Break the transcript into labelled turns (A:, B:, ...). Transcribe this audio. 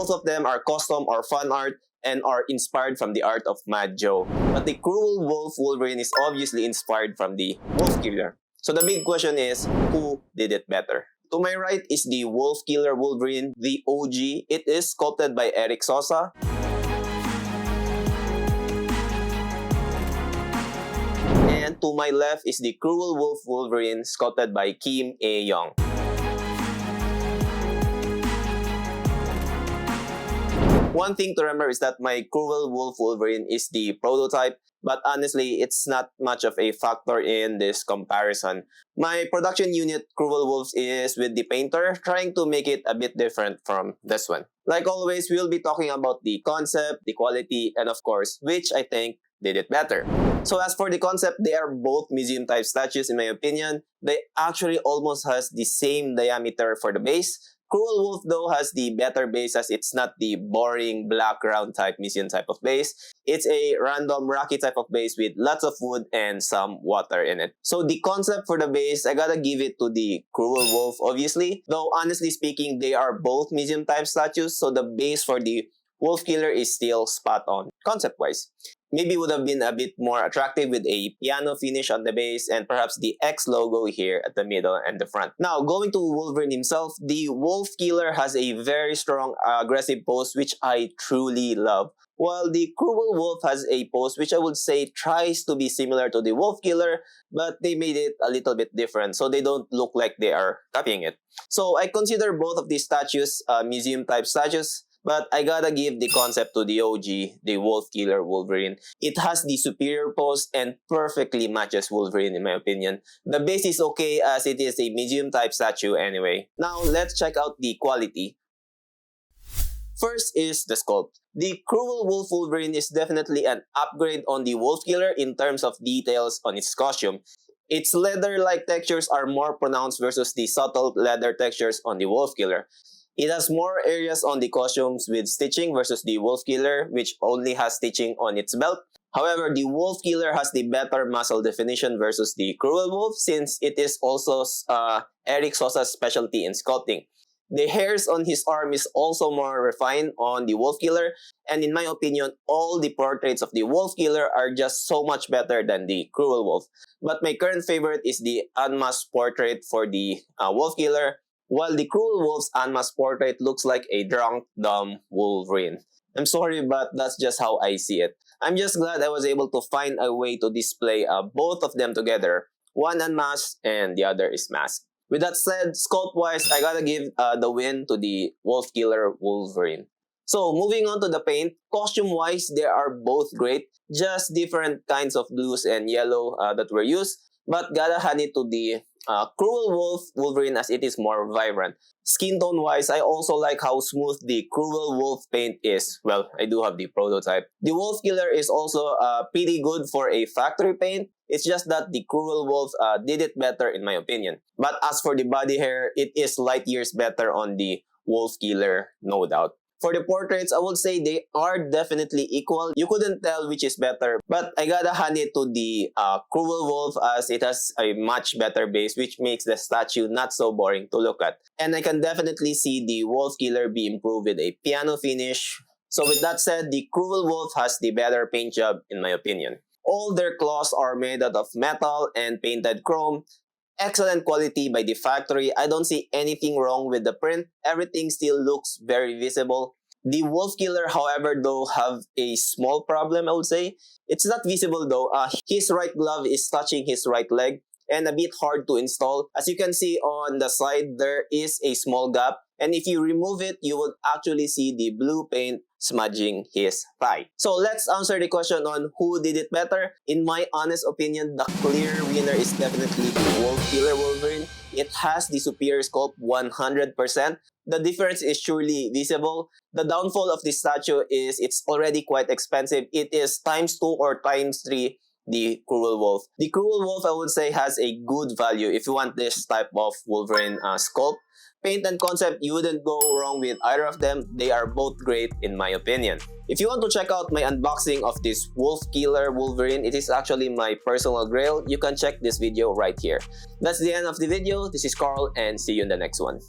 A: Both of them are custom or fan art and are inspired from the art of Mad Joe. But the Cruel Wolf Wolverine is obviously inspired from the Wolf Killer. So the big question is, who did it better? To my right is the Wolf Killer Wolverine, the OG. It is sculpted by Eric Sosa. And to my left is the Cruel Wolf Wolverine, sculpted by Kim A-young. One thing to remember is that my Cruel Wolf Wolverine is the prototype, but honestly, it's not much of a factor in this comparison. My production unit, Cruel Wolves, is with the painter, trying to make it a bit different from this one. Like always, we'll be talking about the concept, the quality, and of course, which I think did it better. So as for the concept, they are both museum-type statues in my opinion. They actually almost has the same diameter for the base. Cruel Wolf though has the better base as it's not the boring black round type museum type of base. It's a random rocky type of base with lots of wood and some water in it. So the concept for the base, I gotta give it to the Cruel Wolf obviously. Though honestly speaking, they are both museum type statues, so the base for the Wolf Killer is still spot on concept-wise. Maybe would have been a bit more attractive with a piano finish on the base and perhaps the X logo here at the middle and the front. Now, going to Wolverine himself, the Wolf Killer has a very strong aggressive pose which I truly love. While the Cruel Wolf has a pose which I would say tries to be similar to the Wolf Killer, but they made it a little bit different so they don't look like they are copying it. So I consider both of these statues museum type statues. But I gotta give the concept to the OG, the Wolf Killer Wolverine. It has the superior pose and perfectly matches Wolverine in my opinion. The base is okay as it is a medium type statue anyway. Now let's check out the quality. First is the sculpt. The Cruel Wolf Wolverine is definitely an upgrade on the Wolf Killer in terms of details on its costume. Its leather-like textures are more pronounced versus the subtle leather textures on the Wolf Killer. It has more areas on the costumes with stitching versus the Wolf Killer, which only has stitching on its belt. However, the Wolf Killer has the better muscle definition versus the Cruel Wolf since it is also Eric Sosa's specialty in sculpting. The hairs on his arm is also more refined on the Wolf Killer, and in my opinion, all the portraits of the Wolf Killer are just so much better than the Cruel Wolf. But my current favorite is the unmasked portrait for the Wolf Killer, while the Cruel Wolf's unmasked portrait looks like a drunk, dumb Wolverine. I'm sorry, but that's just how I see it. I'm just glad I was able to find a way to display both of them together. One unmasked and the other is masked. With that said, sculpt-wise, I gotta give the win to the Wolf Killer Wolverine. So moving on to the paint, costume-wise, they are both great. Just different kinds of blues and yellow that were used. But gotta hand it to the Cruel Wolf Wolverine as it is more vibrant. Skin tone wise, I also like how smooth the Cruel Wolf paint is. Well, I do have the prototype. The Wolf Killer is also pretty good for a factory paint. It's just that the Cruel Wolf did it better in my opinion. But as for the body hair, it is light years better on the Wolf Killer, no doubt. For the portraits, I would say they are definitely equal. You couldn't tell which is better, but I gotta hand it to the Cruel Wolf as it has a much better base, which makes the statue not so boring to look at. And I can definitely see the Wolf Killer be improved with a piano finish. So with that said, the Cruel Wolf has the better paint job in my opinion. All their claws are made out of metal and painted chrome. Excellent quality by the factory. I don't see anything wrong with the print. Everything still looks very visible. The Wolf Killer, however, though, have a small problem, I would say. It's not visible though. His right glove is touching his right leg and a bit hard to install. As you can see on the side, there is a small gap. And if you remove it, you would actually see the blue paint smudging his thigh. So let's answer the question on who did it better. In my honest opinion, the clear winner is definitely the Wolf Killer Wolverine. It has the superior sculpt 100%. The difference is surely visible. The downfall of this statue is it's already quite expensive. It is times 2 or times 3 the Cruel Wolf. The Cruel Wolf, I would say, has a good value if you want this type of Wolverine sculpt. Paint and concept, you wouldn't go wrong with either of them. They are both great in my opinion. If you want to check out my unboxing of this Wolf Killer Wolverine, it is actually my personal grail. You can check this video right here. That's the end of the video. This is Carl and see you in the next one.